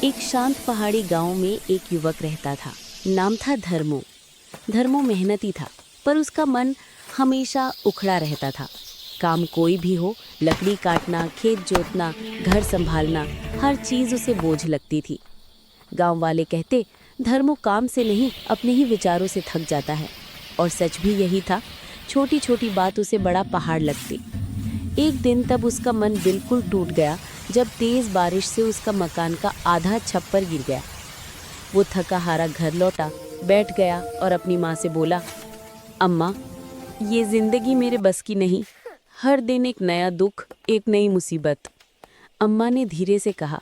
एक शांत पहाड़ी गांव में एक युवक रहता था। नाम था धर्मो। धर्मो मेहनती था, पर उसका मन हमेशा उखड़ा रहता था। काम कोई भी हो, लकड़ी काटना, खेत जोतना, घर संभालना, हर चीज़ उसे बोझ लगती थी। गांव वाले कहते, धर्मो काम से नहीं, अपने ही विचारों से थक जाता है। और सच भी यही था। छोटी छोटी बात उसे बड़ा पहाड़ लगती। एक दिन तब उसका मन बिल्कुल टूट गया जब तेज़ बारिश से उसका मकान का आधा छप्पर गिर गया। वो थका हारा घर लौटा, बैठ गया और अपनी माँ से बोला, अम्मा, ये ज़िंदगी मेरे बस की नहीं। हर दिन एक नया दुख, एक नई मुसीबत। अम्मा ने धीरे से कहा,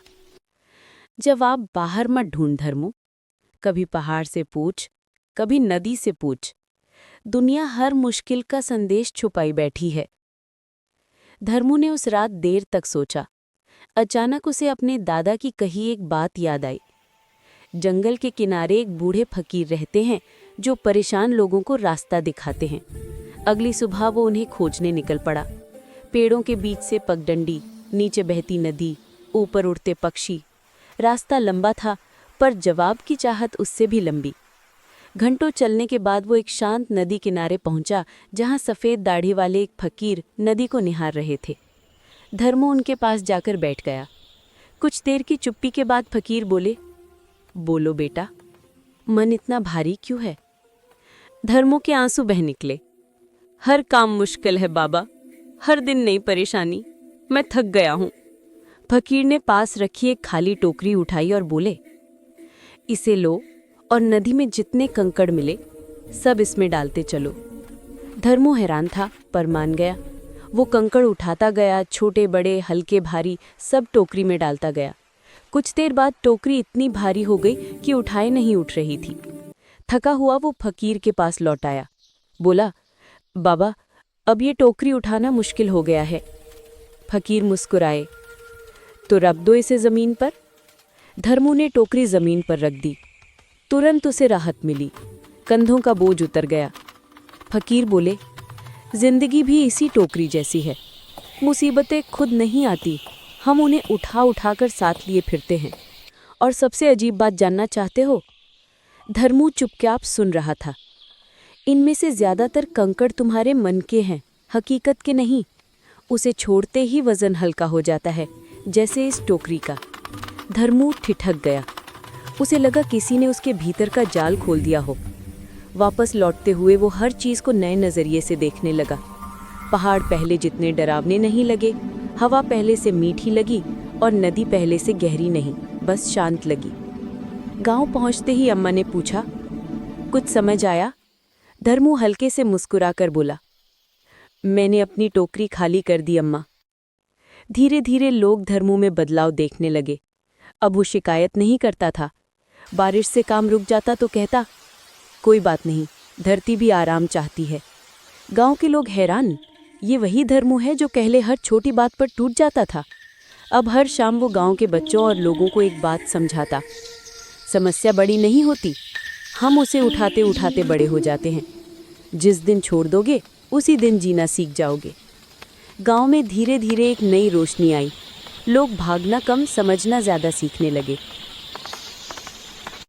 जवाब बाहर मत ढूंढ धर्मो। कभी पहाड़ से पूछ, कभी नदी से पूछ। दुनिया हर मुश्किल का संदेश छुपाई बैठी है। धर्मो ने उस रात देर तक सोचा। अचानक उसे अपने दादा की कही एक बात याद आई। जंगल के किनारे एक बूढ़े फकीर रहते हैं जो परेशान लोगों को रास्ता दिखाते हैं। अगली सुबह वो उन्हें खोजने निकल पड़ा। पेड़ों के बीच से पगडंडी, नीचे बहती नदी, ऊपर उड़ते पक्षी। रास्ता लंबा था, पर जवाब की चाहत उससे भी लंबी। घंटों चलने के बाद वो एक शांत नदी किनारे पहुंचा, जहां सफ़ेद दाढ़ी वाले एक फकीर नदी को निहार रहे थे। धर्मो उनके पास जाकर बैठ गया। कुछ देर की चुप्पी के बाद फकीर बोले, बोलो बेटा, मन इतना भारी क्यों है? धर्मो के आंसू बह निकले। हर काम मुश्किल है बाबा, हर दिन नई परेशानी, मैं थक गया हूँ। फकीर ने पास रखी एक खाली टोकरी उठाई और बोले, इसे लो और नदी में जितने कंकड़ मिले सब इसमें डालते चलो। धर्मो हैरान था, पर मान गया। वो कंकड़ उठाता गया, छोटे बड़े, हल्के भारी, सब टोकरी में डालता गया। कुछ देर बाद टोकरी इतनी भारी हो गई कि उठाए नहीं उठ रही थी। थका हुआ वो फकीर के पास लौट आया। बोला, बाबा, अब ये टोकरी उठाना मुश्किल हो गया है। फकीर मुस्कुराए, तो रख दो इसे ज़मीन पर। धर्मो ने टोकरी ज़मीन पर रख दी। तुरंत उसे राहत मिली, कंधों का बोझ उतर गया। फकीर बोले, जिंदगी भी इसी टोकरी जैसी है। मुसीबतें खुद नहीं आती, हम उन्हें उठा उठा कर साथ लिए फिरते हैं। और सबसे अजीब बात जानना चाहते हो? धर्मो चुपचाप सुन रहा था। इनमें से ज़्यादातर कंकड़ तुम्हारे मन के हैं, हकीकत के नहीं। उसे छोड़ते ही वज़न हल्का हो जाता है, जैसे इस टोकरी का। धर्मो ठिठक गया। उसे लगा किसी ने उसके भीतर का जाल खोल दिया हो। वापस लौटते हुए वो हर चीज़ को नए नज़रिए से देखने लगा। पहाड़ पहले जितने डरावने नहीं लगे, हवा पहले से मीठी लगी और नदी पहले से गहरी नहीं, बस शांत लगी। गांव पहुंचते ही अम्मा ने पूछा, कुछ समझ आया? धर्मो हल्के से मुस्कुराकर बोला, मैंने अपनी टोकरी खाली कर दी अम्मा। धीरे धीरे लोग धर्मो में बदलाव देखने लगे। अब वो शिकायत नहीं करता था। बारिश से काम रुक जाता तो कहता, कोई बात नहीं, धरती भी आराम चाहती है। गांव के लोग हैरान, ये वही धर्मो है जो पहले हर छोटी बात पर टूट जाता था। अब हर शाम वो गांव के बच्चों और लोगों को एक बात समझाता, समस्या बड़ी नहीं होती, हम उसे उठाते उठाते बड़े हो जाते हैं। जिस दिन छोड़ दोगे उसी दिन जीना सीख जाओगे। गांव में धीरे धीरे एक नई रोशनी आई। लोग भागना कम, समझना ज़्यादा सीखने लगे।